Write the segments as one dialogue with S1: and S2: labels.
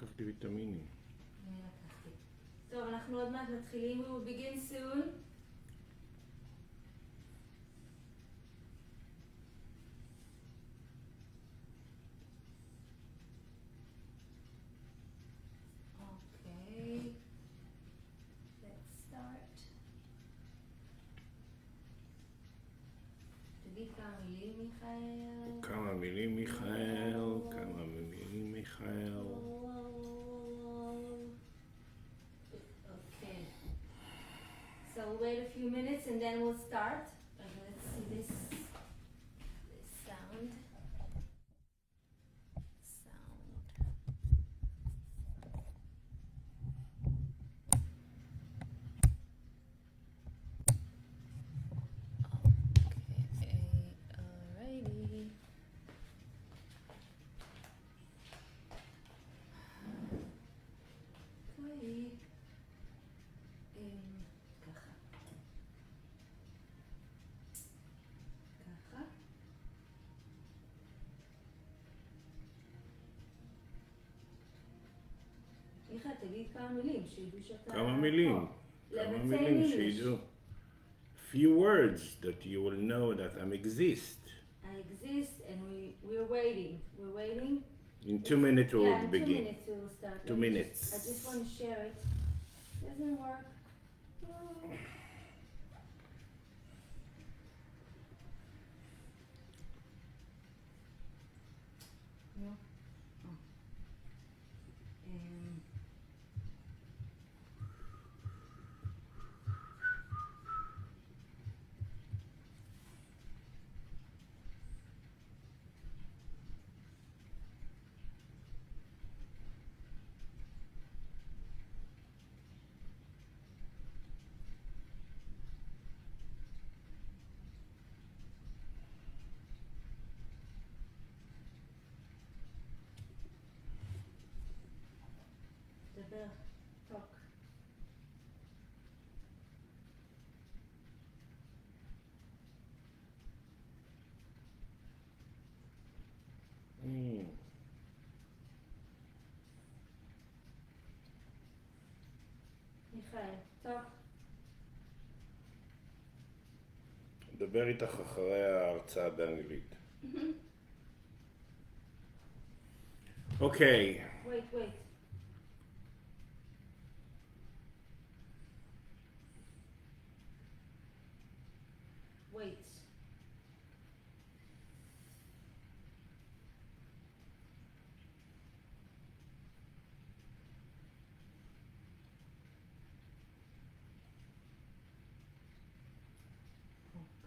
S1: לקחתי ויטמינים.
S2: אני לקחתי. טוב, אנחנו עוד מעט מתחילים. We will begin soon. Okay. Let's start. תגיד כמה מילים, מיכאל.
S1: כמה מילים, מיכאל. כמה מילים, מיכאל.
S2: Okay. So we'll wait a few minutes and then we'll start. Let's see this sound. מיכאל, תגיד כמה מילים, שידעו שאתה...
S1: כמה מילים. כמה מילים שידעו. Few words that you will know that I exist.
S2: I exist and we're waiting. We're waiting.
S1: In 2 minutes we will begin.
S2: 2 minutes we will start.
S1: 2 minutes.
S2: I just want to share it. Doesn't work. No. Oh. דבר, talk. מיכאל, talk.
S1: דבר איתך אחרי ההרצאה באנגלית. אוקיי.
S2: Wait. Wait.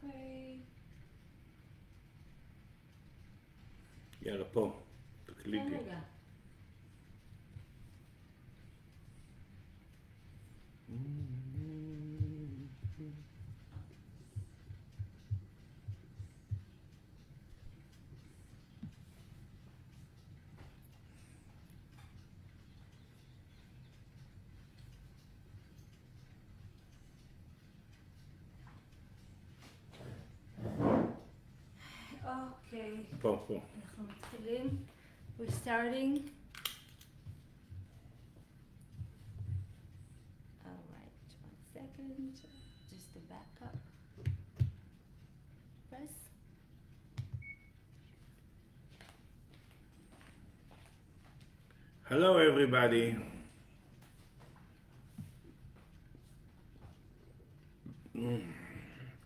S2: Okay.
S1: יאללה, פה. תקליטי.
S2: רגע. אוקיי.
S1: פה.
S2: אנחנו מתחילים. We're starting. All right, 1 second. Just the backup. Press.
S1: Hello everybody.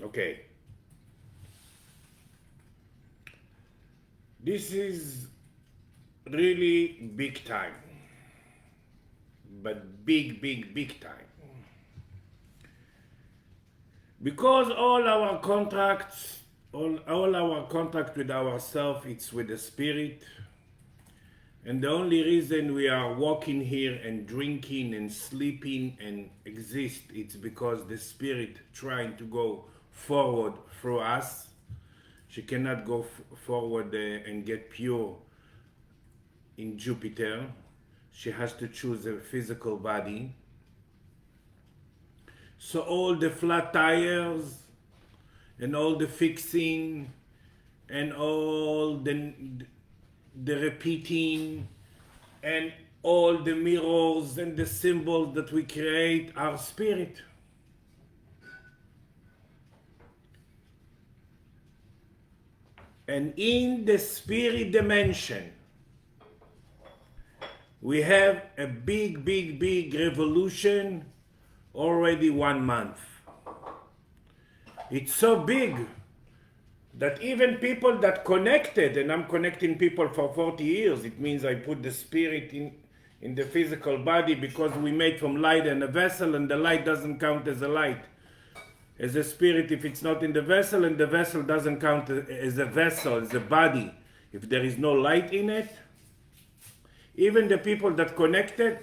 S1: Okay. This is really big time. But big time. Because all our contracts, all our contact with ourselves, it's with the spirit. And the only reason we are walking here and drinking and sleeping and exist, it's because the spirit trying to go forward through us. She cannot go forward and get pure in Jupiter. She has to choose a physical body. So all the flat tires and all the fixing and all the repeating and all the mirrors and the symbols that we create are spirit. And in the spirit dimension, we have a big, big, big revolution already 1 month. It's so big that even people that connected, and I'm connecting people for 40 years, it means I put the spirit in the physical body because we made from light and a vessel, and the light doesn't count as a light. As a spirit, if it's not in the vessel, and the vessel doesn't count as a vessel, as a body, if there is no light in it. Even the people that connected,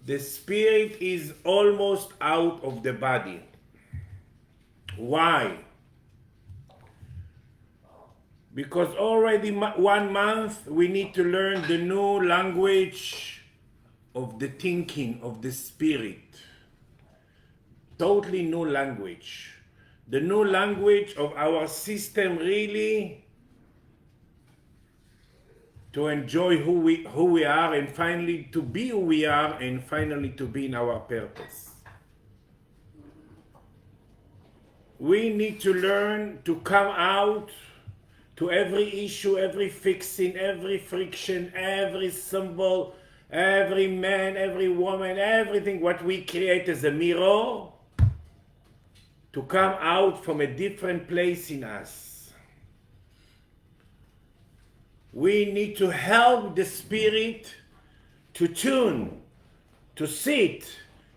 S1: the spirit is almost out of the body. Why? Because already 1 month we need to learn the new language of the thinking of the spirit. Totally new language. The new language of our system really to enjoy who we are, and finally to be who we are, and finally to be in our purpose. We need to learn to come out to every issue, every fixing, every friction, every symbol, every man, every woman, everything what we create as a mirror, to come out from a different place in us. We need to help the spirit to tune, to sit,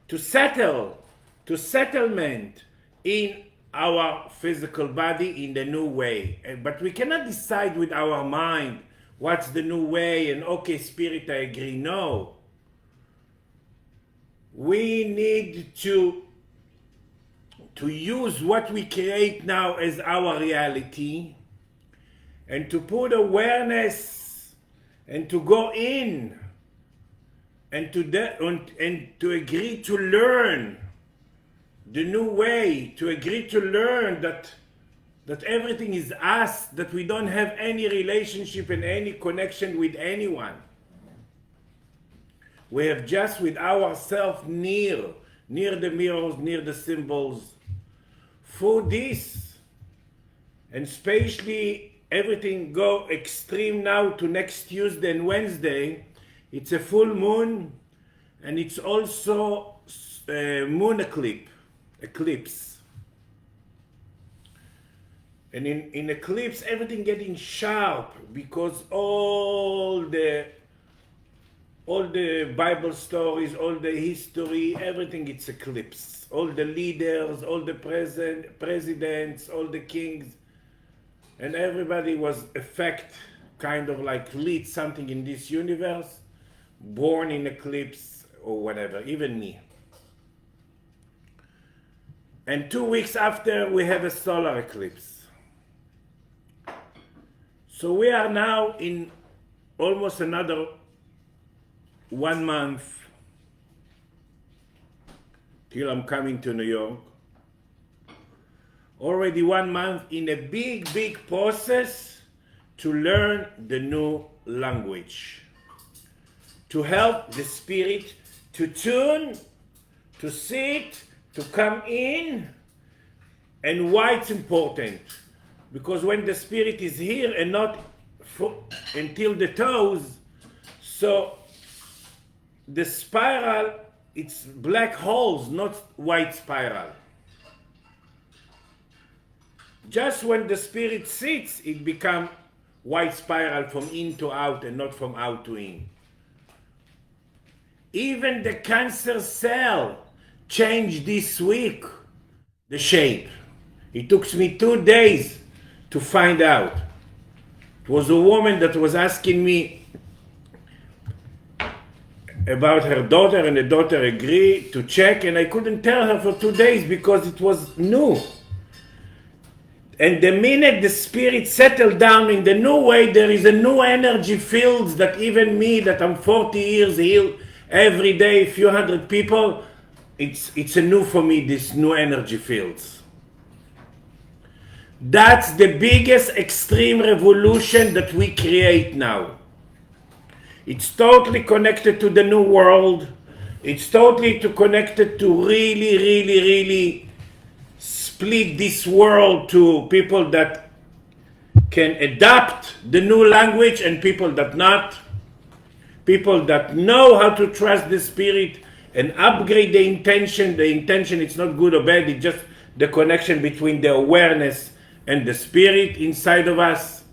S1: to settle, to settlement in our physical body in the new way. But we cannot decide with our mind what's the new way and okay, spirit, I agree. No. We need to use what we create now as our reality, and to put awareness and to go in and to agree to learn the new way, to agree to learn that everything is us, that we don't have any relationship and any connection with anyone. We have just with ourselves near the mirrors, near the symbols. For this, and especially everything go extreme now to next Tuesday and Wednesday, it's a full moon, and it's also moon eclipse. And in eclipse, everything getting sharp because all the Bible stories, all the history, everything it's eclipse. All the leaders, all the presidents, all the kings, and everybody was kind of like lead something in this universe, born in eclipse or whatever, even me. And 2 weeks after, we have a solar eclipse. So we are now in almost another 1 month till I'm coming to New York. Already 1 month in a big, big process to learn the new language. To help the spirit to tune, to sit, to come in. And why it's important? Because when the spirit is here and not until the toes, so the spiral, it's black holes, not white spiral. Just when the spirit sits, it becomes white spiral from in to out and not from out to in. Even the cancer cell changed this week the shape. It took me 2 days to find out. It was a woman that was asking me about her daughter, and the daughter agreed to check, and I couldn't tell her for 2 days because it was new. And the minute the spirit settled down in the new way, there is a new energy fields that even me, that I'm 40 years heal every day, a few hundred people, it's a new for me, this new energy fields. That's the biggest extreme revolution that we create now. It's totally connected to the new world. It's totally connected to really split this world to people that can adapt the new language and people that not. People that know how to trust the spirit and upgrade the intention. The intention, it's not good or bad, it's just the connection between the awareness and the spirit inside of us.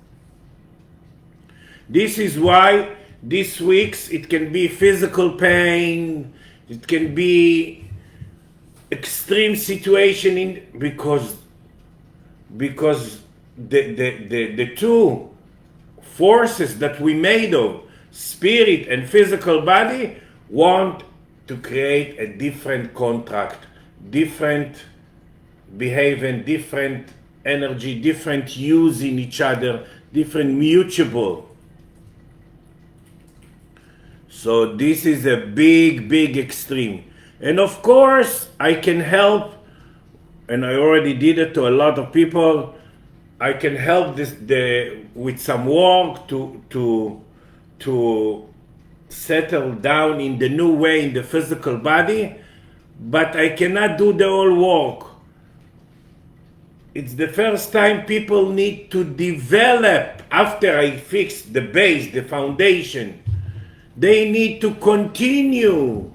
S1: This is why these weeks it can be physical pain, it can be extreme situation because the two forces that we made of spirit and physical body want to create a different contract, different behavior, different energy, different using each other, different mutual. So this is a big extreme. And of course, I can help, and I already did it to a lot of people. I can help with some work to settle down in the new way in the physical body, but I cannot do the whole work. It's the first time people need to develop after I fix the base, the foundation. They need to continue.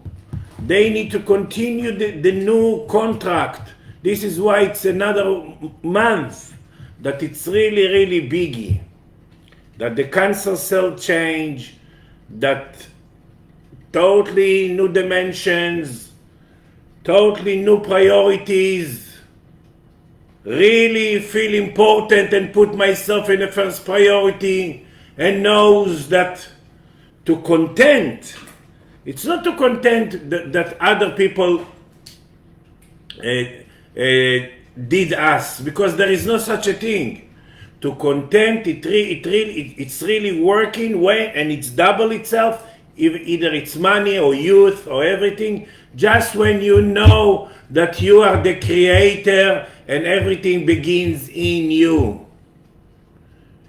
S1: They need to continue the new contract. This is why it's another month that it's really biggie. That the cancer cell change, that totally new dimensions, totally new priorities, really feel important and put myself in the first priority, and knows that to content, it's not to content that other people did us, because there is no such a thing. To content, it's really working way, and it's double itself, either it's money or youth or everything, just when you know that you are the creator and everything begins in you.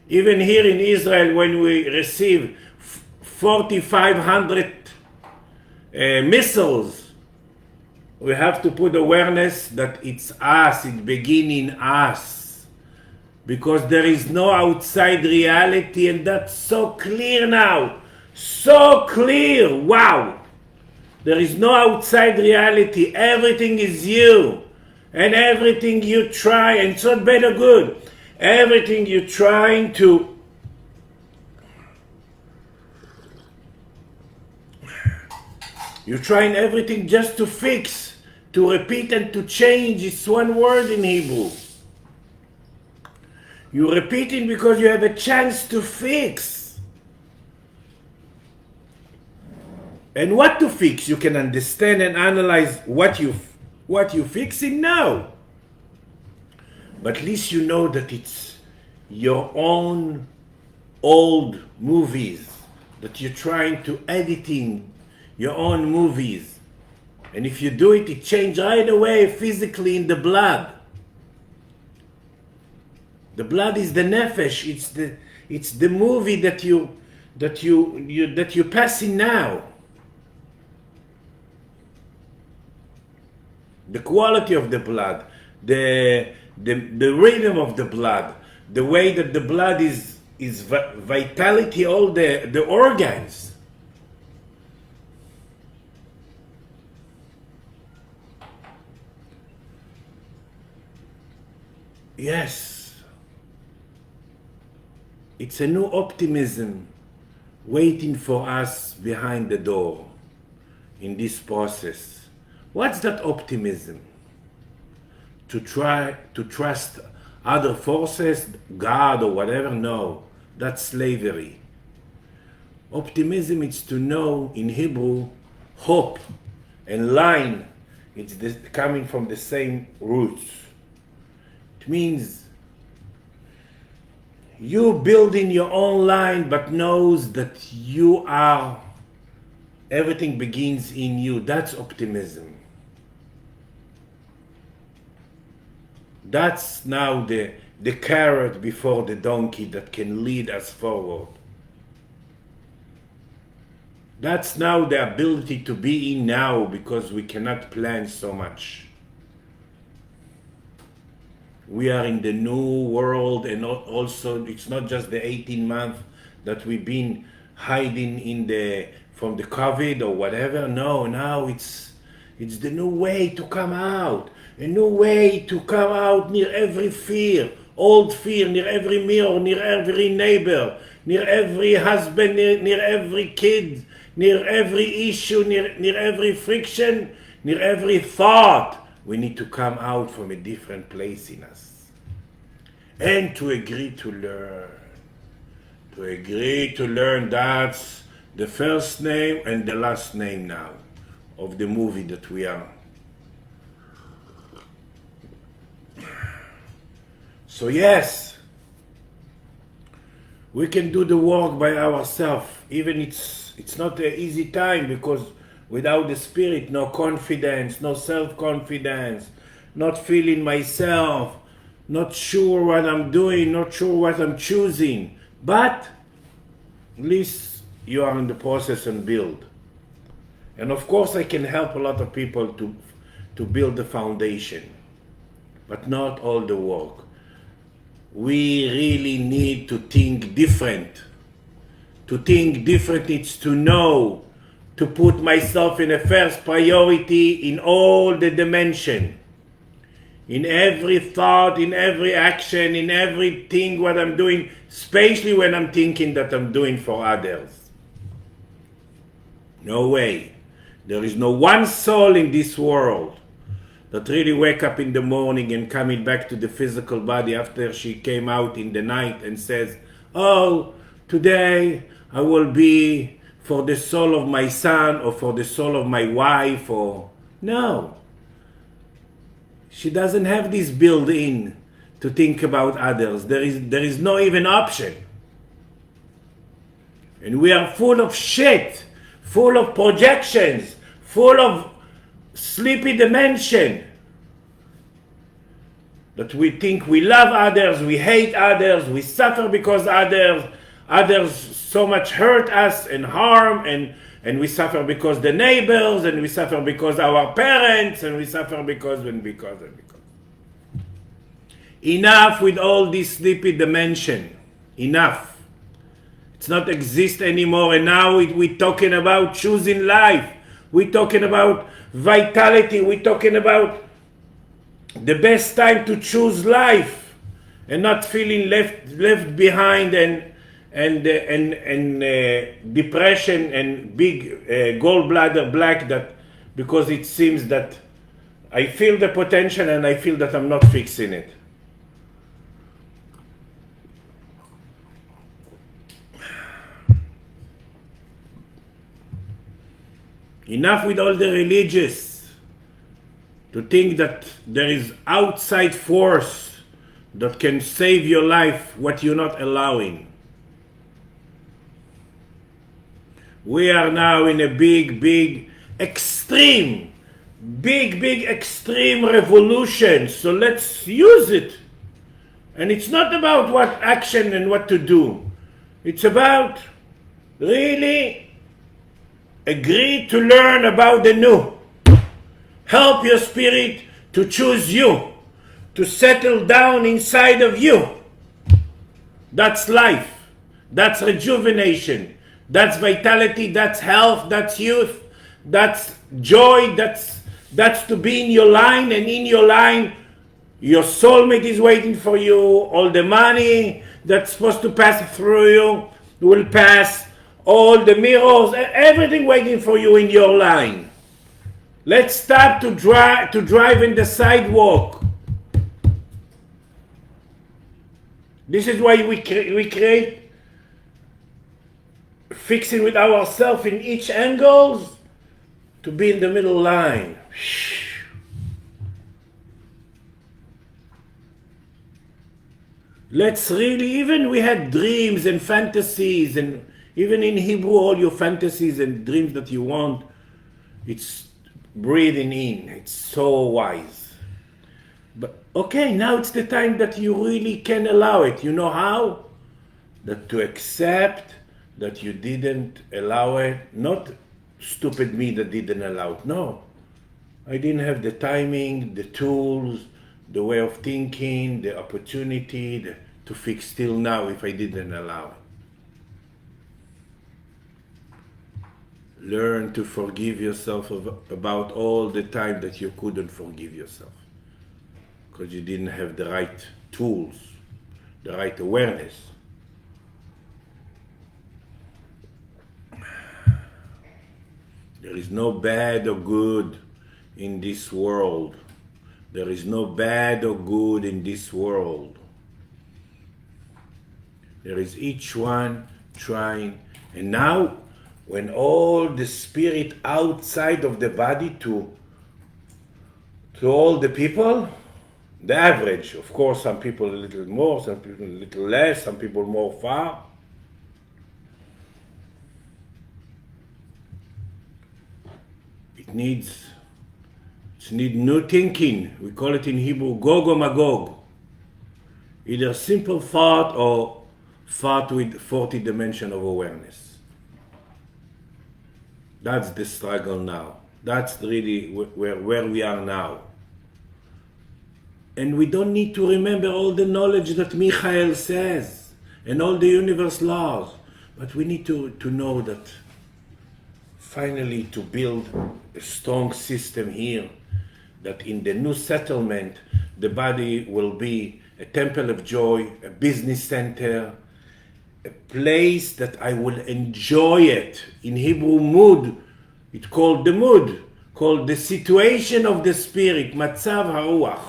S1: Even here in Israel, when we receive 4,500 missiles, we have to put awareness that it's us, it begins in us. Because there is no outside reality, and that's so clear now. So clear, wow. There is no outside reality, everything is you. And everything you try, and it's not bad or good, everything you're trying to you're trying everything just to fix, to repeat and to change. It's one word in Hebrew. You're repeating because you have a chance to fix. And what to fix, you can understand and analyze what you're fixing now. But at least you know that it's your own old movies, that you're trying to editing your own movies. And if you do it, it changes right away physically in the blood. The blood is the nefesh. It's the movie that you're passing now. The quality of the blood, the rhythm of the blood, the way that the blood is vitality, all the organs. Yes. It's a new optimism waiting for us behind the door in this process. What's that optimism? To try to trust other forces, God or whatever? No, that's slavery. Optimism is to know, in Hebrew, hope and line, it's coming from the same roots. It means you building your own line, but knows that you are, everything begins in you. That's optimism. That's now the carrot before the donkey that can lead us forward. That's now the ability to be in now, because we cannot plan so much. We are in the new world, and also it's not just the 18 months that we've been hiding from the COVID or whatever. No, now it's the new way to come out. A new way to come out near every fear, old fear, near every mirror, near every neighbor, near every husband, near every kid, near every issue, near every friction, near every thought. We need to come out from a different place in us. And to agree to learn. To agree to learn, that's the first name and the last name now of the movie that we are. So yes, we can do the work by ourselves. Even it's not an easy time, because without the spirit, no confidence, no self-confidence, not feeling myself, not sure what I'm doing, not sure what I'm choosing. But at least you are in the process and build. And of course I can help a lot of people to build the foundation, but not all the work. We really need to think different. To think different is to know, to put myself in a first priority in all the dimension. In every thought, in every action, in everything what I'm doing, especially when I'm thinking that I'm doing for others. No way. There is no one soul in this world that really wake up in the morning and coming back to the physical body after she came out in the night and says, oh, today I will be for the soul of my son or for the soul of my wife, or no. She doesn't have this built-in to think about others. There is no even option. And we are full of shit, full of projections, full of sleepy dimension. That we think we love others, we hate others, we suffer because others so much hurt us and harm, and we suffer because the neighbors, and we suffer because our parents, and we suffer because. Enough with all this sleepy dimension. Enough. It's not exist anymore, and now we're talking about choosing life. We're talking about vitality. We're talking about the best time to choose life, and not feeling left behind and depression and big gallbladder black, that because it seems that I feel the potential and I feel that I'm not fixing it. Enough with all the religious to think that there is outside force that can save your life, what you're not allowing. We are now in a big extreme revolution, so let's use it. And it's not about what action and what to do. It's about really agree to learn about the new. Help your spirit to choose you, to settle down inside of you. That's life. That's rejuvenation. That's vitality. That's health. That's youth. That's joy. That's to be in your line, and in your line, your soulmate is waiting for you. All the money that's supposed to pass through you will pass. All the mirrors, everything waiting for you in your line. Let's start to drive in the sidewalk. This is why we create fixing with ourselves in each angles to be in the middle line. Let's really, even we had dreams and fantasies, and even in Hebrew, all your fantasies and dreams that you want, it's breathing in. It's so wise. But okay, now it's the time that you really can allow it. You know how? That to accept that you didn't allow it, not stupid me that didn't allow it, no. I didn't have the timing, the tools, the way of thinking, the opportunity to fix till now if I didn't allow it. Learn to forgive yourself about all the time that you couldn't forgive yourself because you didn't have the right tools, the right awareness. There is no bad or good in this world. There is no bad or good in this world. There is each one trying. And now, when all the spirit outside of the body to all the people, the average, of course, some people a little more, some people a little less, some people more far. It needs new thinking. We call it in Hebrew gog or magog. Either simple thought or thought with 40 dimensions of awareness. That's the struggle now. That's really where we are now. And we don't need to remember all the knowledge that Michael says and all the universe laws. But we need to know that finally to build a strong system here, that in the new settlement, the body will be a temple of joy, a business center, a place that I will enjoy it. In Hebrew, mood, it's called the mood, called the situation of the spirit, matzav haruach.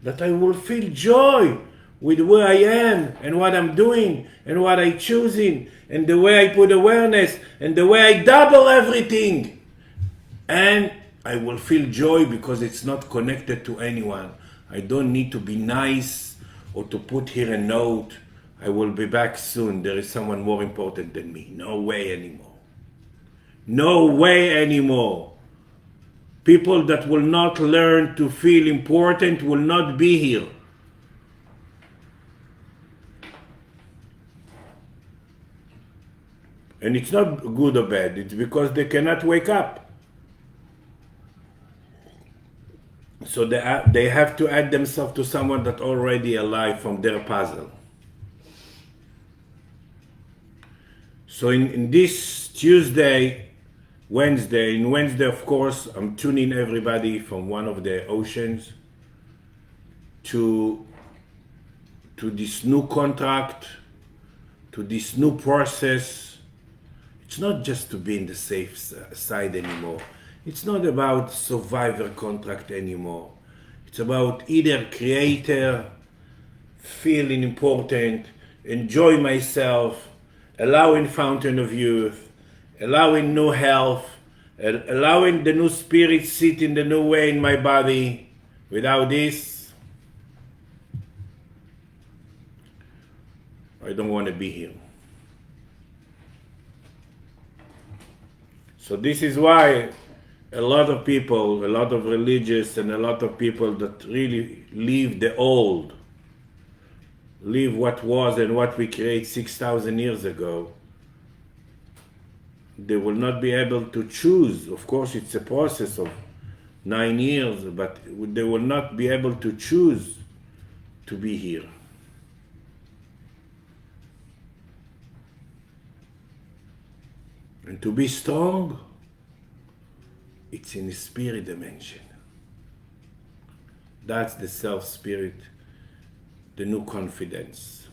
S1: That I will feel joy with where I am and what I'm doing and what I'm choosing and the way I put awareness and the way I double everything. And I will feel joy because it's not connected to anyone. I don't need to be nice or to put here a note. I will be back soon. There is someone more important than me. No way anymore. No way anymore. People that will not learn to feel important will not be here. And it's not good or bad. It's because they cannot wake up. So they have to add themselves to someone that's already alive from their puzzle. So in this Tuesday, Wednesday, in Wednesday, of course, I'm tuning everybody from one of the oceans to this new contract, to this new process. It's not just to be in the safe side anymore. It's not about survivor contract anymore. It's about either creator, feeling important, enjoy myself, allowing fountain of youth, allowing new health, allowing the new spirit sit in the new way in my body. Without this, I don't want to be here. So this is why a lot of people, a lot of religious and a lot of people that really leave the old, leave what was and what we created 6,000 years ago, they will not be able to choose. Of course, it's a process of 9 years, but they will not be able to choose to be here. And to be strong, it's in the spirit dimension. That's the self-spirit, the new confidence.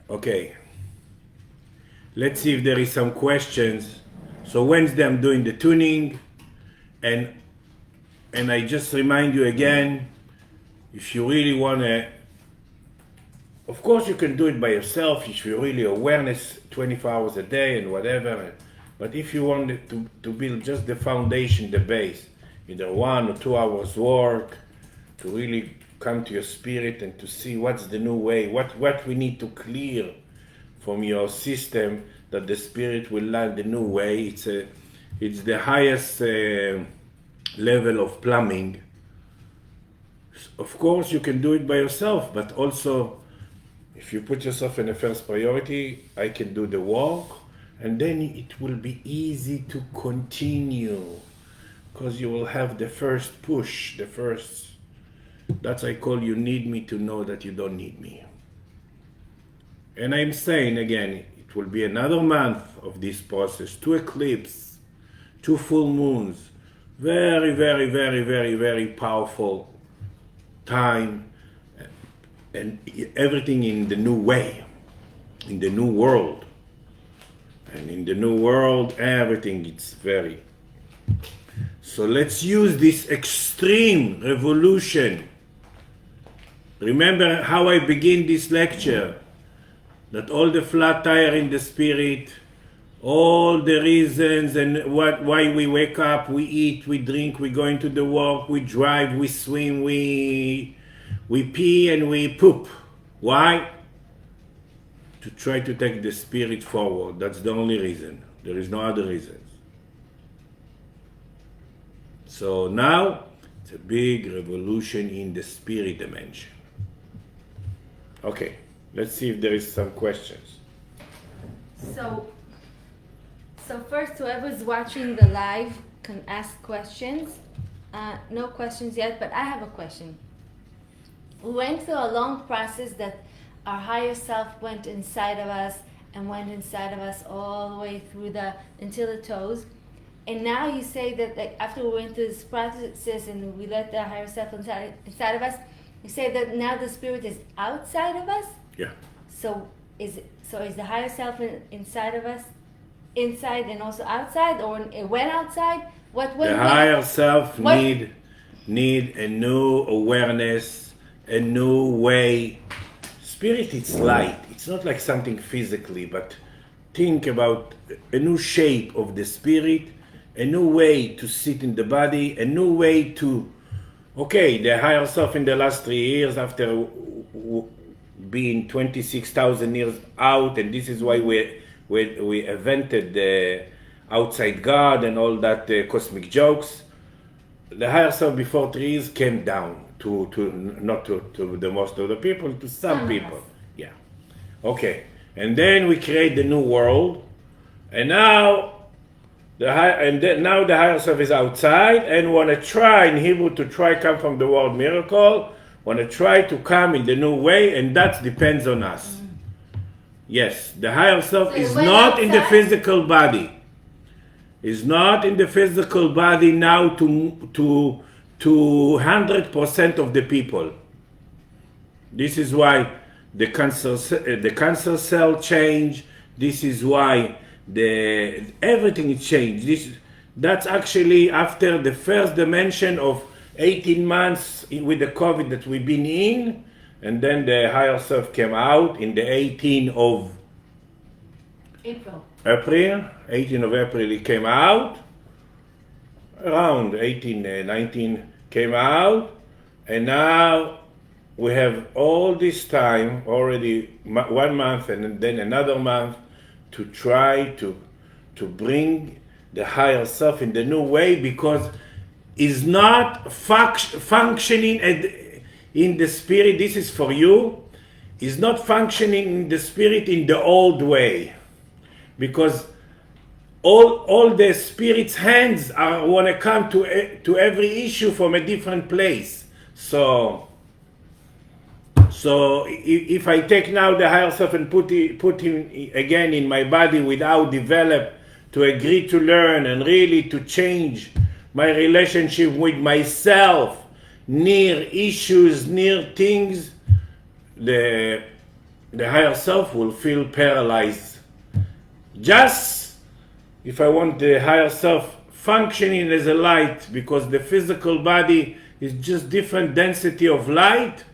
S1: Okay, let's see if there is some questions. So Wednesday I'm doing the tuning, and I just remind you again, if you really want to, of course you can do it by yourself if you're really awareness 24 hours a day and whatever, but if you want to build just the foundation, the base, either 1 or 2 hours work, to really come to your spirit and to see what's the new way, what we need to clear from your system, that the spirit will land the new way. It's the highest level of plumbing. Of course, you can do it by yourself, but also if you put yourself in the first priority, I can do the work, and then it will be easy to continue because you will have the first push, the first. That's I call you need me to know that you don't need me. And I'm saying again, it will be another month of this process, 2 eclipses, 2 full moons, very, very, very, very, very powerful time, and everything in the new way, in the new world. And in the new world, everything is very. So let's use this extreme revolution. Remember how I begin this lecture, that all the flat tire in the spirit, all the reasons and why we wake up, we eat, we drink, we go into the work, we drive, we swim, we pee and we poop. Why? To try to take the spirit forward. That's the only reason. There is no other reasons. So now it's a big revolution in the spirit dimension. Okay, let's see if there is some questions.
S2: So first, whoever's watching the live can ask questions. No questions yet, but I have a question. We went through a long process that our higher self went inside of us and went inside of us all the way through until the toes. And now you say that, like, after we went through this process and we let the higher self inside of us, you say that now the spirit is outside of us?
S1: Yeah.
S2: So is the higher self inside of us, inside and also outside, or it went outside?
S1: The higher self need a new awareness, a new way. Spirit, it's light. It's not like something physically, but think about a new shape of the spirit, a new way to sit in the body, a new way to. Okay, the higher self in the last 3 years, after being 26,000 years out, and this is why we invented the outside God and all that cosmic jokes. The higher self before 3 years came down to not to the most of the people, to some people. Yeah. Okay. And then we create the new world, and now the higher self is outside and want to try, in Hebrew, to try come from the word miracle, want to try to come in the new way, and that depends on us. Yes, the higher self is not in the physical body. Is not in the physical body now to 100% of the people. This is why the cancer cell change. This is why everything is changed. That's actually after the first dimension of 18 months with the COVID that we've been in, and then the higher self came out in the 18th of April, 18th of April it came out, around 18, 19 came out, and now we have all this time, already 1 month and then another month, to try to bring the higher self in the new way, because it's not functioning in the spirit. This is for you. Is not functioning in the spirit in the old way, because all the spirit's hands want to come to every issue from a different place. So if I take now the higher self and put him again in my body without develop, to agree to learn and really to change my relationship with myself, near issues, near things, the higher self will feel paralyzed. Just if I want the higher self functioning as a light, because the physical body is just different density of light,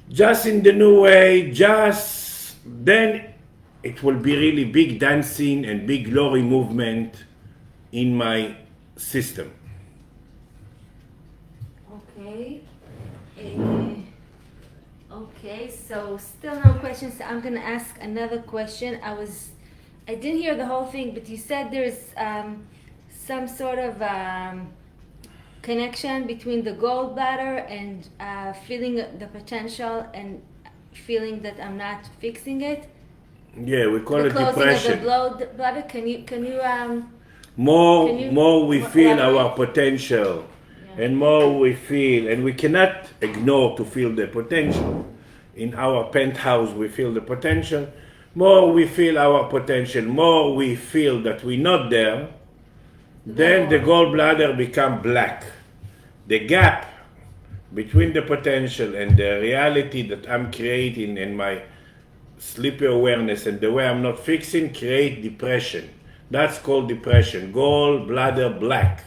S1: just in the new way, just then it will be really big dancing and big glory movement in my system.
S2: Okay. Okay, so still no questions. So I'm going to ask another question. I didn't hear the whole thing, but you said there's some sort of connection between the gallbladder and feeling the potential and feeling that I'm not fixing it.
S1: Yeah, we call
S2: The
S1: it
S2: closing
S1: depression.
S2: of the bladder. Can you
S1: More we feel
S2: elaborate?
S1: our potential,
S2: Yeah.
S1: and more we feel, and we cannot ignore to feel the potential. In our penthouse, we feel the potential. More we feel our potential, more we feel that we're not there, then the gallbladder become black. The gap between the potential and the reality that I'm creating and my sleepy awareness and the way I'm not fixing create depression. That's called depression. Gallbladder black.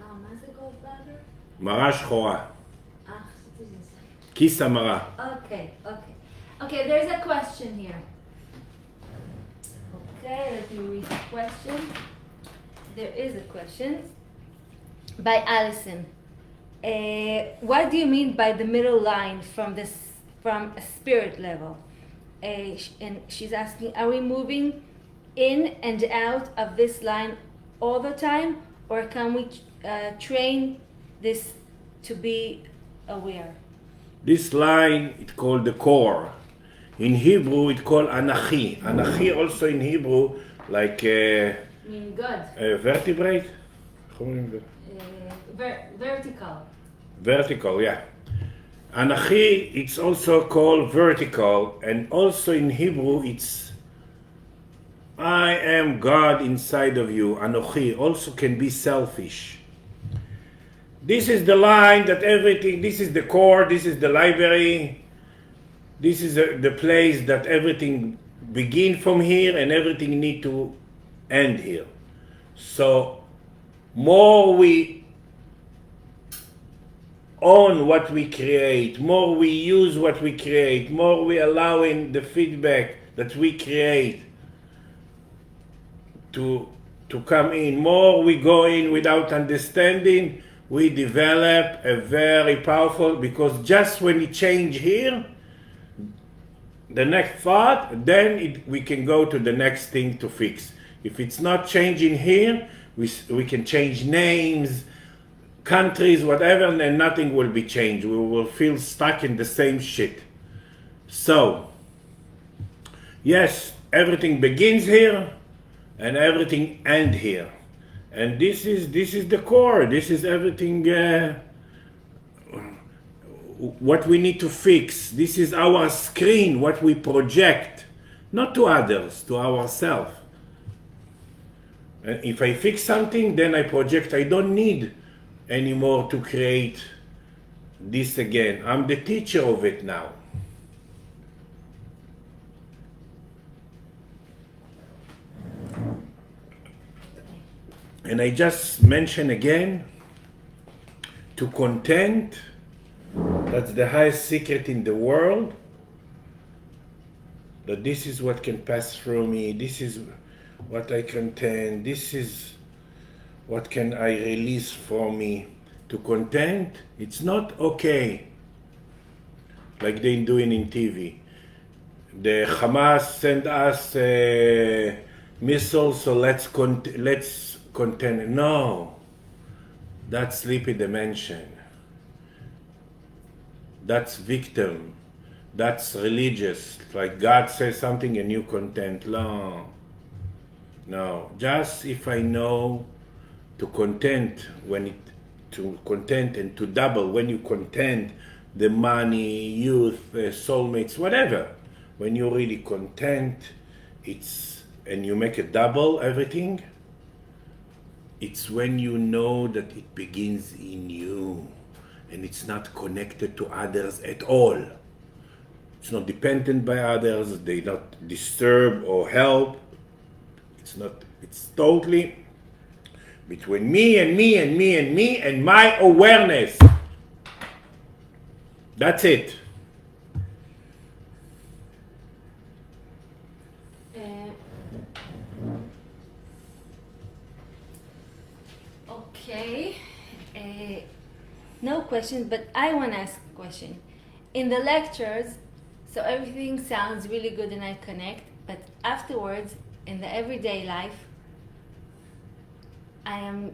S2: מה זה gallbladder?
S1: מרה שחורה.
S2: חשבתי שזה.
S1: כיס המרה.
S2: Okay, there's a question here. Okay, let me read the question. There is a question by Allison. What do you mean by the middle line from a spirit level? And she's asking, are we moving in and out of this line all the time, or can we train this to be aware?
S1: This line it's called the core. In Hebrew it's called anachi. Anachi also in Hebrew like
S2: Mean good.
S1: vertebrate.
S2: Vertical.
S1: Vertical, yeah. Anachi it's also called vertical, and also in Hebrew it's I am God inside of you. Anochi also can be selfish. This is the line that everything, this is the core, this is the library, this is the place that everything begin from here and everything need to end here. So more we own what we create, more we use what we create, more we allowing the feedback that we create to come in, more we go in without understanding, we develop a very powerful, because just when we change here, the next thought, then we can go to the next thing to fix. If it's not changing here, we can change names, countries, whatever, and then nothing will be changed. We will feel stuck in the same shit. So, yes, everything begins here, and everything ends here. And this is the core. This is everything what we need to fix. This is our screen, what we project, not to others, to ourselves. And if I fix something, then I project. I don't need anymore to create this again. I'm the teacher of it now. And I just mention again, to content, that's the highest secret in the world, that this is what can pass through me, this is what I content, this is what can I release from me. To content, it's not okay, like they're doing in TV. The Hamas sent us missiles, so let's contend. No, that's sleepy dimension. That's victim. That's religious. Like God says something and you content. No. Just if I know to content to content and to double when you content the money, youth, soulmates, whatever. When you really content, and you make a double everything. It's when you know that it begins in you and it's not connected to others at all. It's not dependent by others, they not disturb or help. It's totally between me and me and me and me and my awareness. That's it.
S2: Okay. No questions, but I want to ask a question. In the lectures, so everything sounds really good and I connect, but afterwards, in the everyday life, I am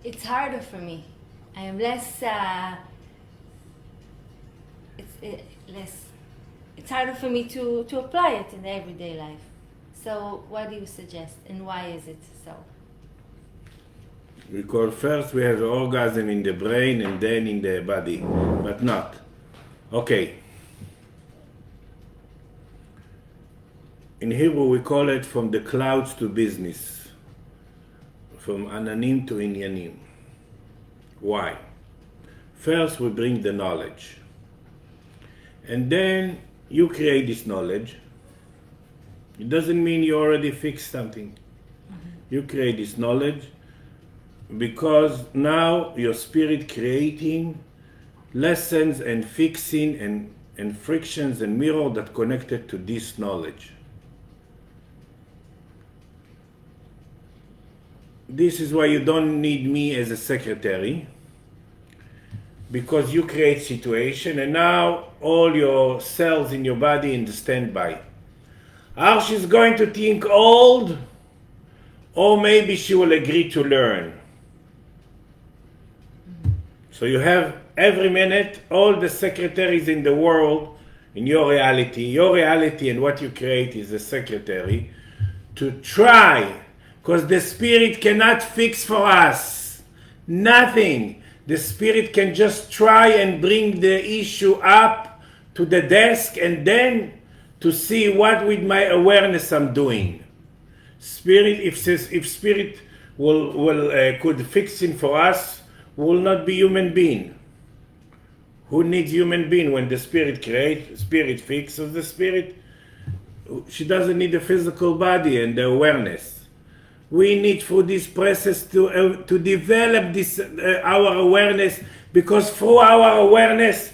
S2: it's harder for me. I am less. It's harder for me to apply it in everyday life. So what do you suggest, and why is it so?
S1: Because first we have the orgasm in the brain and then in the body, but not. Okay. In Hebrew we call it from the clouds to business, from ananim to inyanim. Why? First we bring the knowledge, and then you create this knowledge. It doesn't mean you already fixed something. You create this knowledge because now your spirit creating lessons and fixing and frictions and mirror that connected to this knowledge. This is why you don't need me as a secretary, because you create situation and now all your cells in your body in the standby. How she's going to think old, or maybe she will agree to learn. So you have every minute all the secretaries in the world in your reality. Your reality and what you create is a secretary to try, because the spirit cannot fix for us nothing. The spirit can just try and bring the issue up to the desk and then to see what with my awareness I'm doing. Spirit, if spirit could fix it for us, will not be human being. Who needs human being when the spirit creates, spirit fixes the spirit? She doesn't need a physical body and the awareness. We need for this process to develop this our awareness, because through our awareness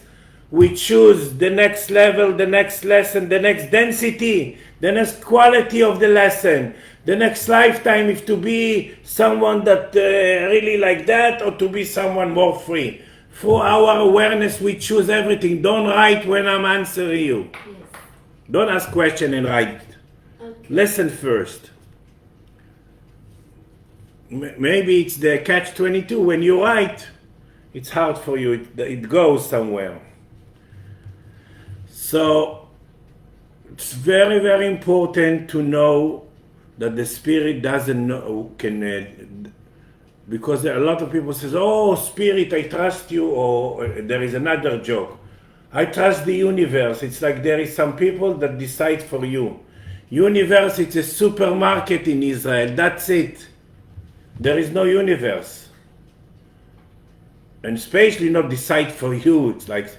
S1: we choose the next level, the next lesson, the next density, the next quality of the lesson, the next lifetime, if to be someone that really like that or to be someone more free. Through our awareness we choose everything. Don't write when I'm answering you.
S2: Yes.
S1: Don't ask question and write.
S2: Okay.
S1: Listen first. Maybe it's the catch-22. When you write, it's hard for you. It goes somewhere. So it's very, very important to know that the spirit doesn't know, because there are a lot of people says, oh, spirit, I trust you, or there is another joke. I trust the universe. It's like there is some people that decide for you. Universe, it's a supermarket in Israel. That's it. There is no universe. And especially not decide for you. It's like,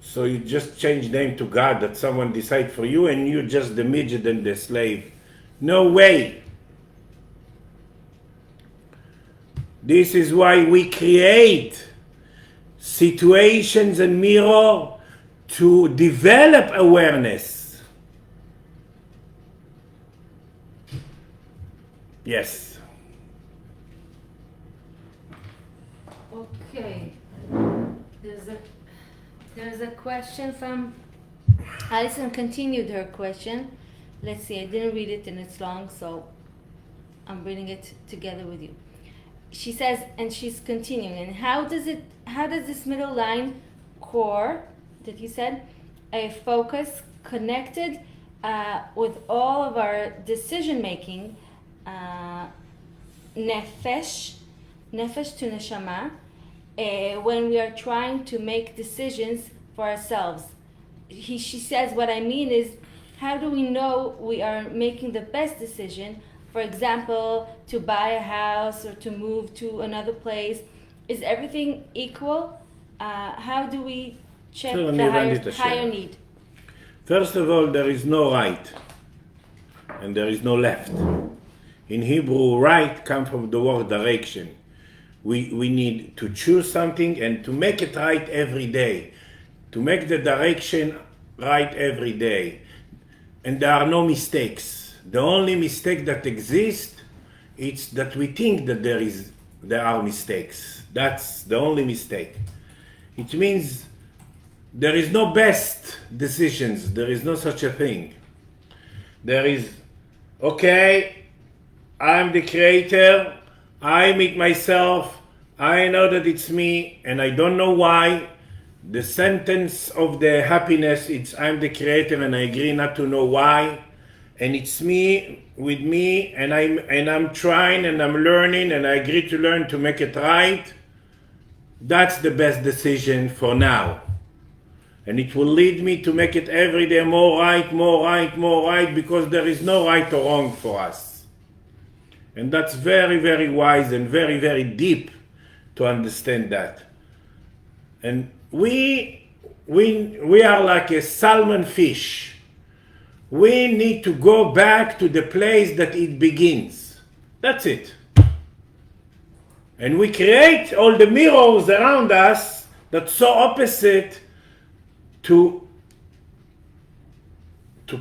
S1: so you just change name to God, that someone decide for you and you just the midget and the slave. No way. This is why we create situations and mirror to develop awareness. Yes.
S2: Okay. There's a question from Alison. Continued her question. Let's see. I didn't read it and it's long, so I'm reading it together with you. She says, and she's continuing. And how does this middle line core that you said, a focus connected with all of our decision making, nefesh to neshama, when we are trying to make decisions for ourselves? She says, what I mean is, how do we know we are making the best decision? For example, to buy a house or to move to another place. Is everything equal? How do we check the higher need?
S1: First of all, there is no right and there is no left. In Hebrew, right comes from the word direction. We need to choose something and to make it right every day. To make the direction right every day. And there are no mistakes. The only mistake that exists, it's that we think that there are mistakes. That's the only mistake. It means there is no best decisions. There is no such a thing. There is, okay, I'm the creator. I meet myself, I know that it's me, and I don't know why. The sentence of the happiness, it's I'm the creator and I agree not to know why. And it's me with me, and I'm trying and I'm learning and I agree to learn to make it right. That's the best decision for now. And it will lead me to make it every day more right, more right, more right, because there is no right or wrong for us. And that's very, very wise and very, very deep to understand that. And we are like a salmon fish. We need to go back to the place that it begins. That's it. And we create all the mirrors around us that's so opposite to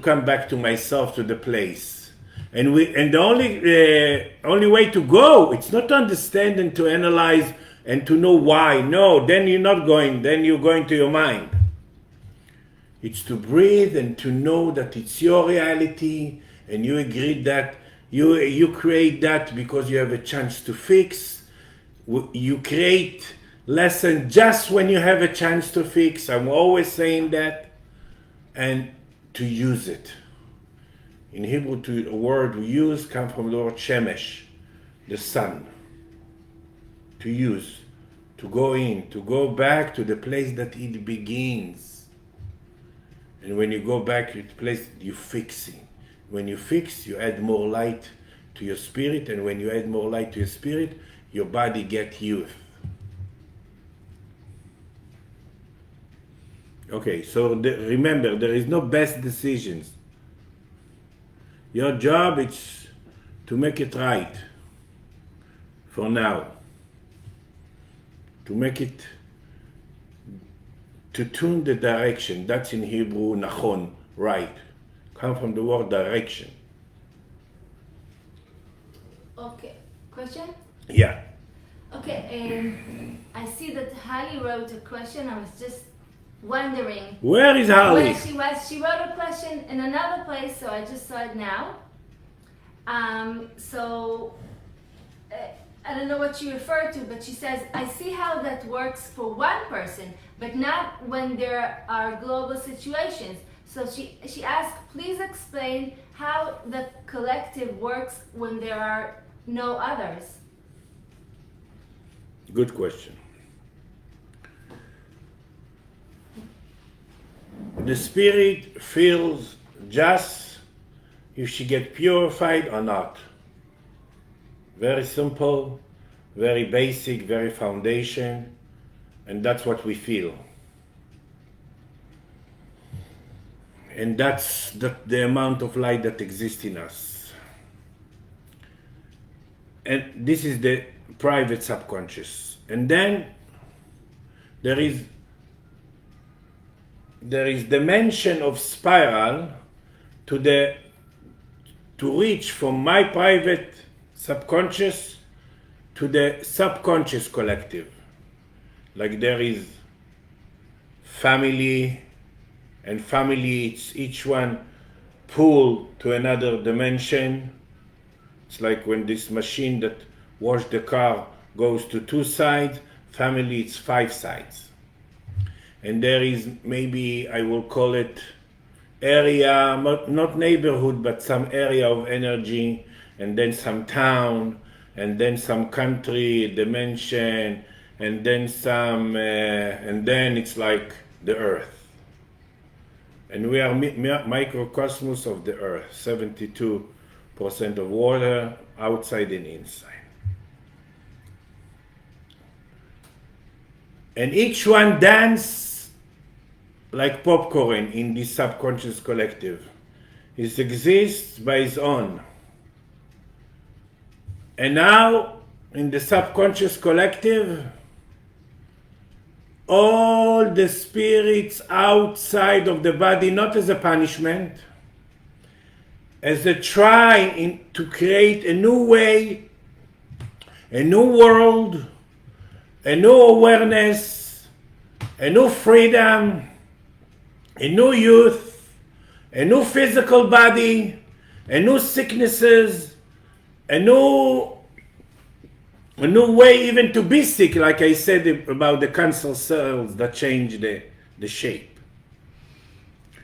S1: come back to myself, to the place. And the only way to go, it's not to understand and to analyze and to know why. No, then you're not going, then you're going to your mind. It's to breathe and to know that it's your reality, and you agree that you create that because you have a chance to fix. You create lesson just when you have a chance to fix. I'm always saying that. And to use it. In Hebrew, the word we use comes from the word shemesh, the sun. To use, to go in, to go back to the place that it begins. And when you go back to the place, you're fixing. When you fix, you add more light to your spirit, and when you add more light to your spirit, your body gets youth. Okay, so remember, there is no best decisions. Your job is to make it right for now. To make it, to tune the direction. That's in Hebrew, nachon, right. Come from the word direction.
S2: Okay, question?
S1: Yeah.
S2: Okay, I see that Holly wrote a question. I was just wondering.
S1: Where is Holly?
S2: Where she was. She wrote a question in another place, so I just saw it now. I don't know what she referred to, but she says, I see how that works for one person, but not when there are global situations. So she asked, please explain how the collective works when there are no others.
S1: Good question. The spirit feels just if she gets purified or not. Very simple, very basic, very foundation, and that's what we feel. And that's the amount of light that exists in us. And this is the private subconscious. And then there is dimension of spiral to reach from my private subconscious to the subconscious collective. Like there is family, and family, it's each one pull to another dimension. It's like when this machine that washes the car goes to 2 sides, family, it's 5 sides. And there is maybe, I will call it area, not neighborhood, but some area of energy, and then some town, and then some country dimension, and then some, and then it's like the earth. And we are microcosmos of the earth, 72% of water, outside and inside. And each one dance like popcorn in this subconscious collective. It exists by its own. And now, in the subconscious collective, all the spirits outside of the body, not as a punishment, as a try to create a new way, a new world, a new awareness, a new freedom, a new youth, a new physical body, a new sicknesses, a new A new way even to be sick, like I said about the cancer cells that change the shape.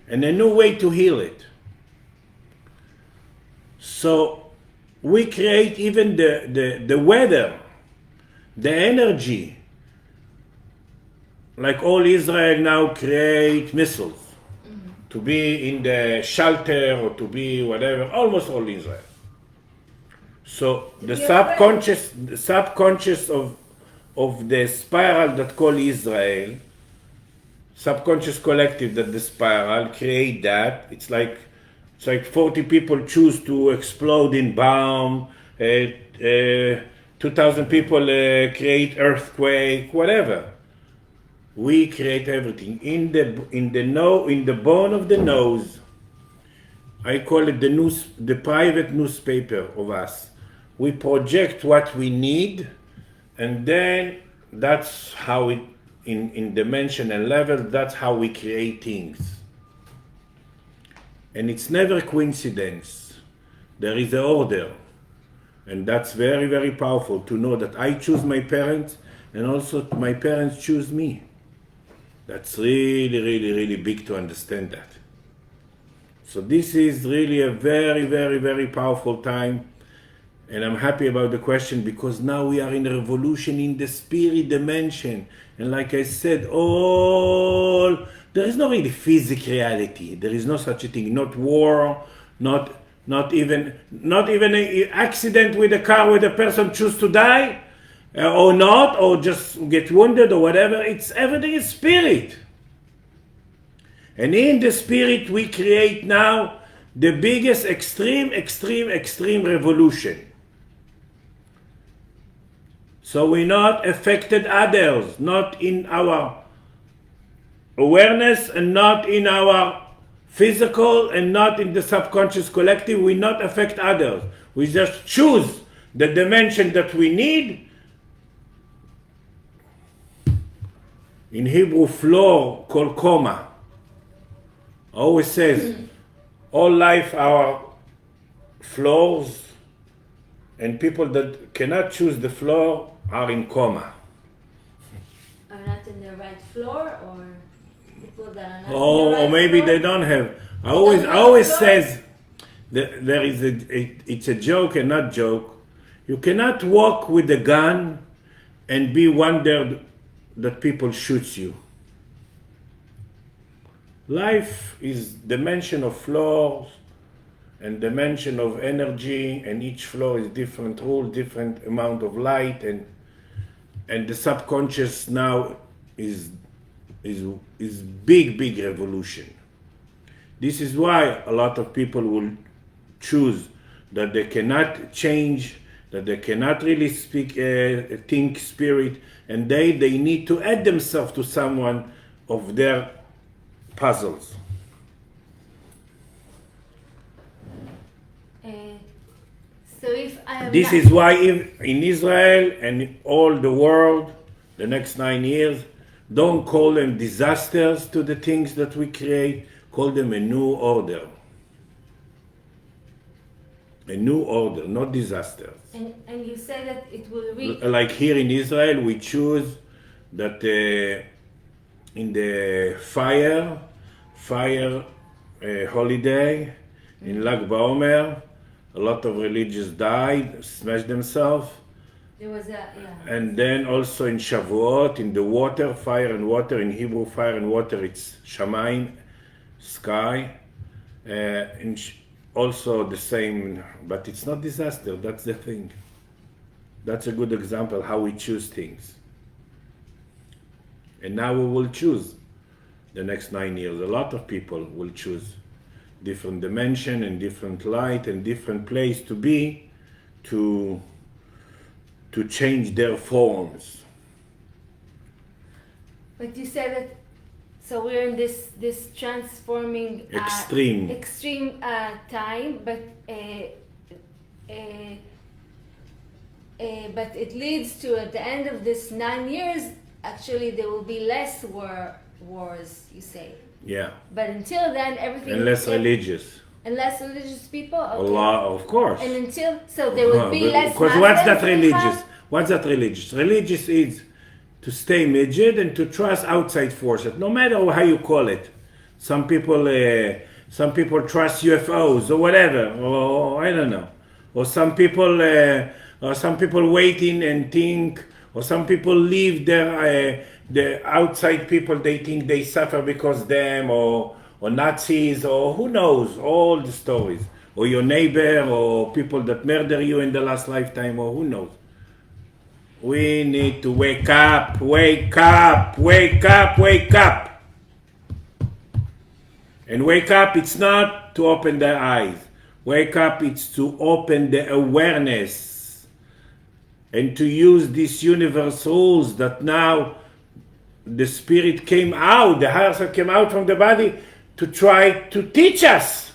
S1: And a new way to heal it. So we create even the weather, the energy. Like all Israel now create missiles to be in the shelter or to be whatever, almost all Israel. So the subconscious of the spiral that call Israel, subconscious collective that the spiral create that. It's like 40 people choose to explode in bomb, 2,000 people create earthquake, whatever. We create everything in the bone of the nose. I call it the private newspaper of us. We project what we need, and then that's how it in dimension and level. That's how we create things. And it's never coincidence. There is an order, and that's very, very powerful to know that I choose my parents, and also my parents choose me. That's really, really, really big to understand that. So this is really a very, very, very powerful time. And I'm happy about the question because now we are in a revolution in the spirit dimension. And like I said, there is no really physical reality. There is no such a thing. Not war, not even an accident with a car where the person choose to die or not, or just get wounded or whatever. Everything is spirit. And in the spirit we create now the biggest extreme revolution. So we're not affected others, not in our awareness and not in our physical and not in the subconscious collective. We not affect others. We just choose the dimension that we need. In Hebrew, floor called coma. Always says, all life our floors, and people that cannot choose the floor are in coma.
S2: Are not in the right floor, or people that are not
S1: or
S2: in the right
S1: maybe
S2: floor?
S1: they don't have. I always says that there is it's a joke and not joke. You cannot walk with a gun and be wondered that people shoots you. Life is dimension of floors and dimension of energy, and each floor is different rule, different amount of light, and the subconscious now is big revolution. This is why a lot of people will choose that they cannot change, that they cannot really think spirit, and they need to add themselves to someone of their puzzles.
S2: So if I am
S1: This is why in Israel and in all the world, the next 9 years, don't call them disasters to the things that we create, call them a new order. A new order, not disasters.
S2: And you say that it will reach.
S1: Like here in Israel, we choose that in the fire holiday in Lag BaOmer, a lot of religious died, smashed themselves.
S2: There was a
S1: And then also in Shavuot, in the water, fire and water, in Hebrew fire and water, it's Shamayim, sky. Also the same, but it's not disaster, that's the thing. That's a good example how we choose things. And now we will choose the next 9 years. A lot of people will choose different dimension and different light and different place to be to change their forms.
S2: But you said that, so we're in this transforming extreme time, but it leads to, at the end of this 9 years, actually there will be less wars, you say.
S1: Yeah.
S2: But until then, everything.
S1: And less religious.
S2: And less religious people. Okay.
S1: Allah, of course.
S2: And until, so there will be less.
S1: Because what's that religious? What's that religious? Religious is to stay rigid and to trust outside forces, no matter how you call it. Some people trust UFOs or whatever, or I don't know. Or some people waiting and think, or some people leave the outside people. They think they suffer because them, or Nazis, or who knows, all the stories, or your neighbor, or people that murder you in the last lifetime, or who knows. We need to wake up, wake up, wake up, wake up. And wake up, it's not to open the eyes. Wake up, it's to open the awareness and to use these universe rules that now the spirit came out, the higher self came out from the body to try to teach us.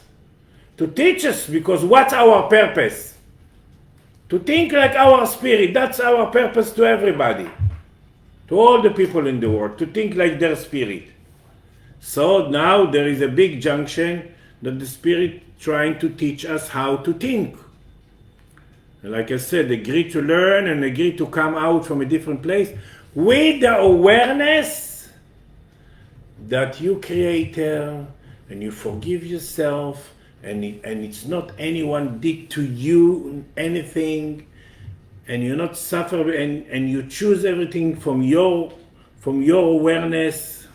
S1: To teach us, because what's our purpose? To think like our spirit, that's our purpose to everybody. To all the people in the world, to think like their spirit. So now there is a big junction that the spirit trying to teach us how to think. And like I said, agree to learn and agree to come out from a different place with the awareness that you creator and you forgive yourself, and it's not anyone did to you anything, and you're not suffer, and you choose everything from your awareness.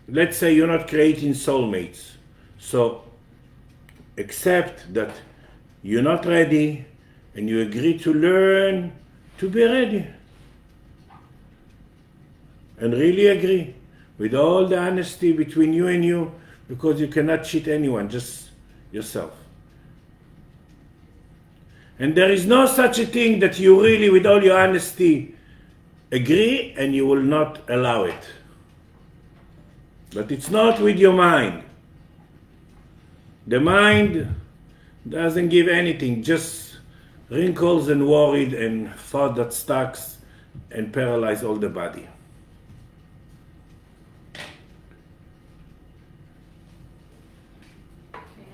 S1: Let's say you're not creating soulmates, so accept that you're not ready, and you agree to learn to be ready, and really agree with all the honesty between you and you, because you cannot cheat anyone, just yourself. And there is no such a thing that you really, with all your honesty, agree and you will not allow it. But it's not with your mind. The mind doesn't give anything, just wrinkles and worried and thought that stucks and paralyze all the body.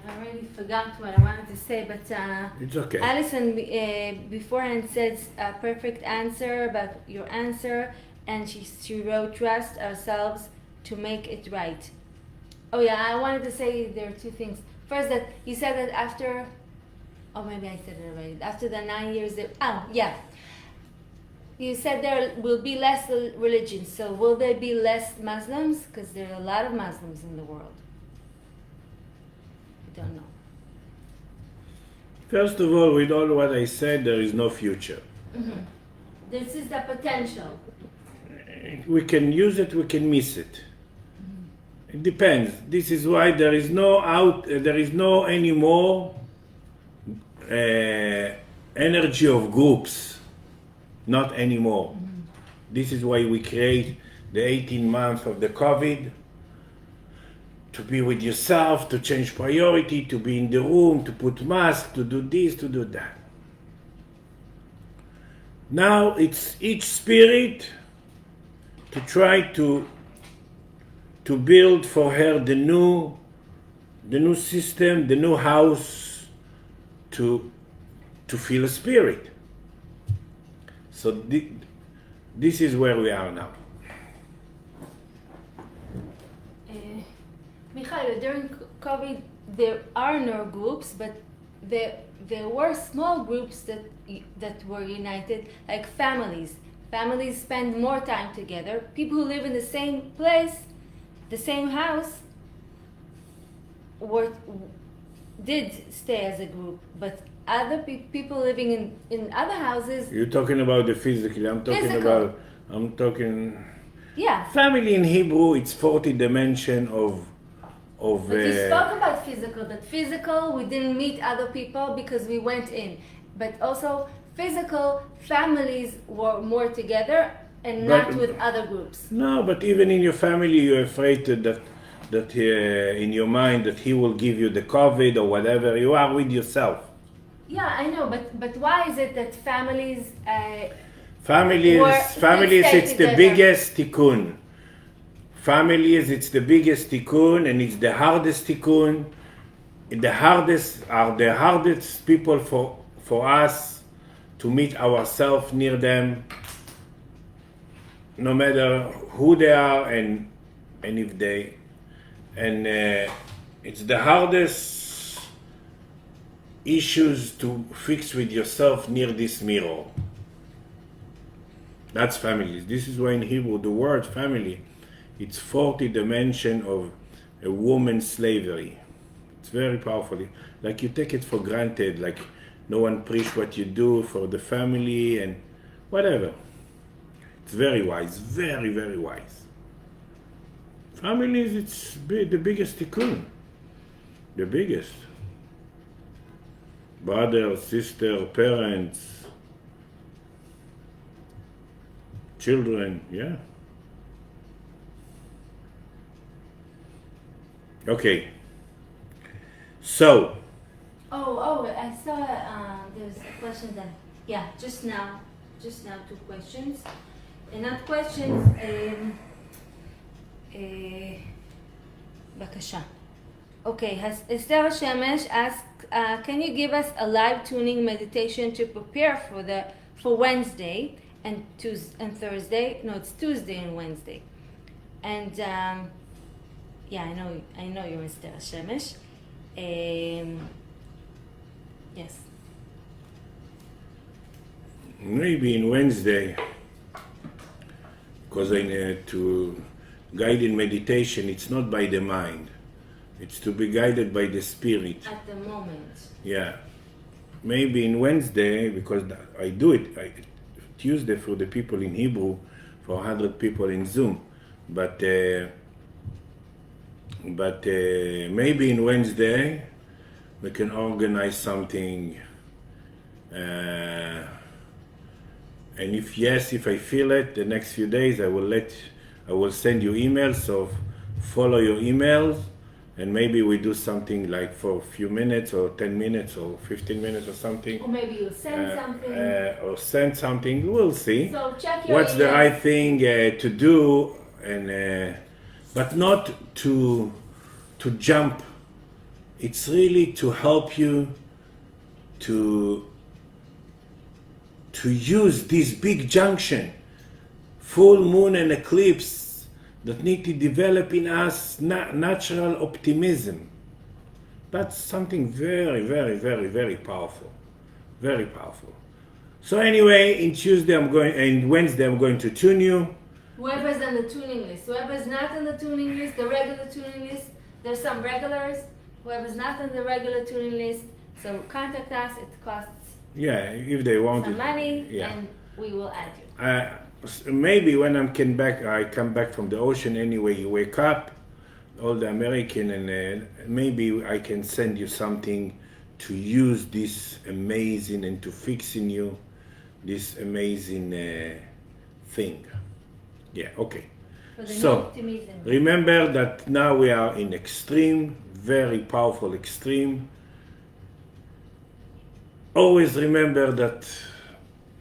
S2: I already forgot what I wanted to say, but
S1: It's okay.
S2: Alison beforehand said a perfect answer about your answer, and she wrote, trust ourselves to make it right. Oh yeah, I wanted to say there are two things. First, that you said that after, oh maybe I said it already, after the 9 years, you said there will be less religions, so will there be less Muslims? Because there are a lot of Muslims in the world. I don't know.
S1: First of all, with all what I said, there is no future.
S2: Mm-hmm. This is the potential.
S1: We can use it, we can miss it. It depends. This is why there is no anymore energy of groups. Not anymore. Mm-hmm. This is why we create the 18 months of the COVID, to be with yourself, to change priority, to be in the room, to put mask, to do this, to do that. Now it's each spirit to try to build for her the new system, the new house, to feel a spirit. So this is where we are now.
S2: Michael, during COVID, there are no groups, but there were small groups that were united, like families. Families spend more time together. People who live in the same place, the same house, did stay as a group, but other people living in other houses.
S1: You're talking about the physically. I'm talking.
S2: Yeah.
S1: Family in Hebrew, it's 40 dimension of.
S2: But you spoke about physical. That physical, we didn't meet other people because we went in. But also physical, families were more together and not with other groups.
S1: No, but even in your family, you're afraid that in your mind that he will give you the COVID or whatever. You are with yourself.
S2: Yeah, I know, but why is it that families?
S1: Families, it's the biggest tikkun. Families, it's the biggest tikkun, and it's the hardest tikkun. The hardest people for us to meet ourselves near them, no matter who they are and if they, and it's the hardest issues to fix with yourself near this mirror. That's families. This is why in Hebrew the word family, it's 40 dimension of a woman's slavery. It's very powerful. Like you take it for granted, like no one preach what you do for the family and whatever. It's very wise, very, very wise. Families, it's the biggest tikkun. The biggest. Brother, sister, parents, children, yeah. Okay. So.
S2: I saw there's a question that, yeah, just now 2 questions. And not questions, בבקשה. Okay, Esther Shemesh asked, can you give us a live tuning meditation to prepare for Wednesday and Thursday? No, it's Tuesday and Wednesday. And yeah, I know you're Esther Shemesh. Yes.
S1: Maybe in Wednesday, because to guided meditation, it's not by the mind. It's to be guided by the spirit.
S2: At the moment.
S1: Yeah. Maybe in Wednesday, because I do it Tuesday for the people in Hebrew, for 100 people in Zoom. But maybe in Wednesday, we can organize something. And if I feel it, the next few days I will send you emails, so follow your emails, and maybe we do something like for a few minutes or 10 minutes or 15 minutes or something.
S2: Or maybe you'll send
S1: something. We'll see.
S2: So check your
S1: what's
S2: emails.
S1: The right thing to do, and but not to jump. It's really to help you to use this big junction, full moon and eclipse, that need to develop in us natural optimism. That's something very, very, very, very powerful. Very powerful. So anyway, in Wednesday I'm going to tune you.
S2: Whoever's on the tuning list. Whoever's not on the tuning list, the regular tuning list, there's some regulars. Whoever's not on the regular tuning list, so contact us. It costs
S1: if they want
S2: some money, and we will add you.
S1: Maybe when I come back from the ocean anyway, you wake up, all the American, and maybe I can send you something to use this amazing and to fix in you this amazing thing. Yeah, okay. So remember that now we are in extreme, very powerful extreme. Always remember that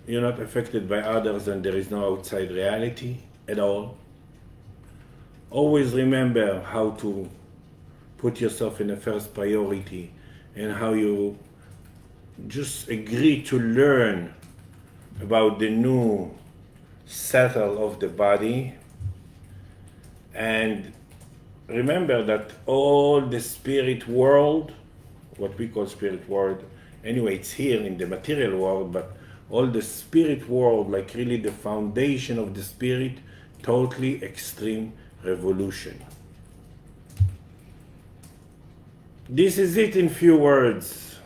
S1: you're not affected by others and there is no outside reality at all. Always remember how to put yourself in the first priority and how you just agree to learn about the new settle of the body. And remember that all the spirit world, what we call spirit world, anyway, it's here in the material world, but all the spirit world, like really the foundation of the spirit, totally extreme revolution. This is it in few words.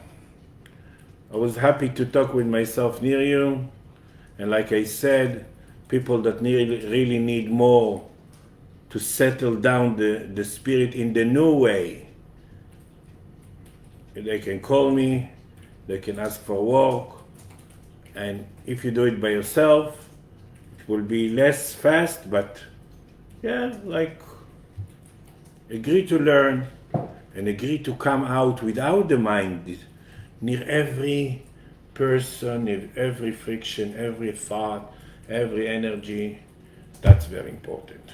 S1: I was happy to talk with myself near you, and like I said, people that really need more to settle down the spirit in the new way. They can call me, they can ask for work, and if you do it by yourself, it will be less fast, but yeah, like agree to learn and agree to come out without the mind near every person, every friction, every thought, every energy. That's very important.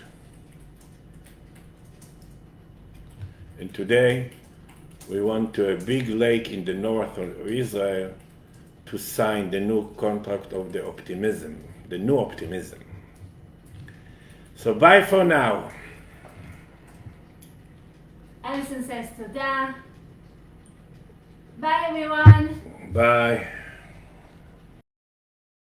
S1: And today we went to a big lake in the north of Israel to sign the new contract of the optimism, the new optimism. So bye for now.
S2: Alison says toda. Bye everyone.
S1: Bye.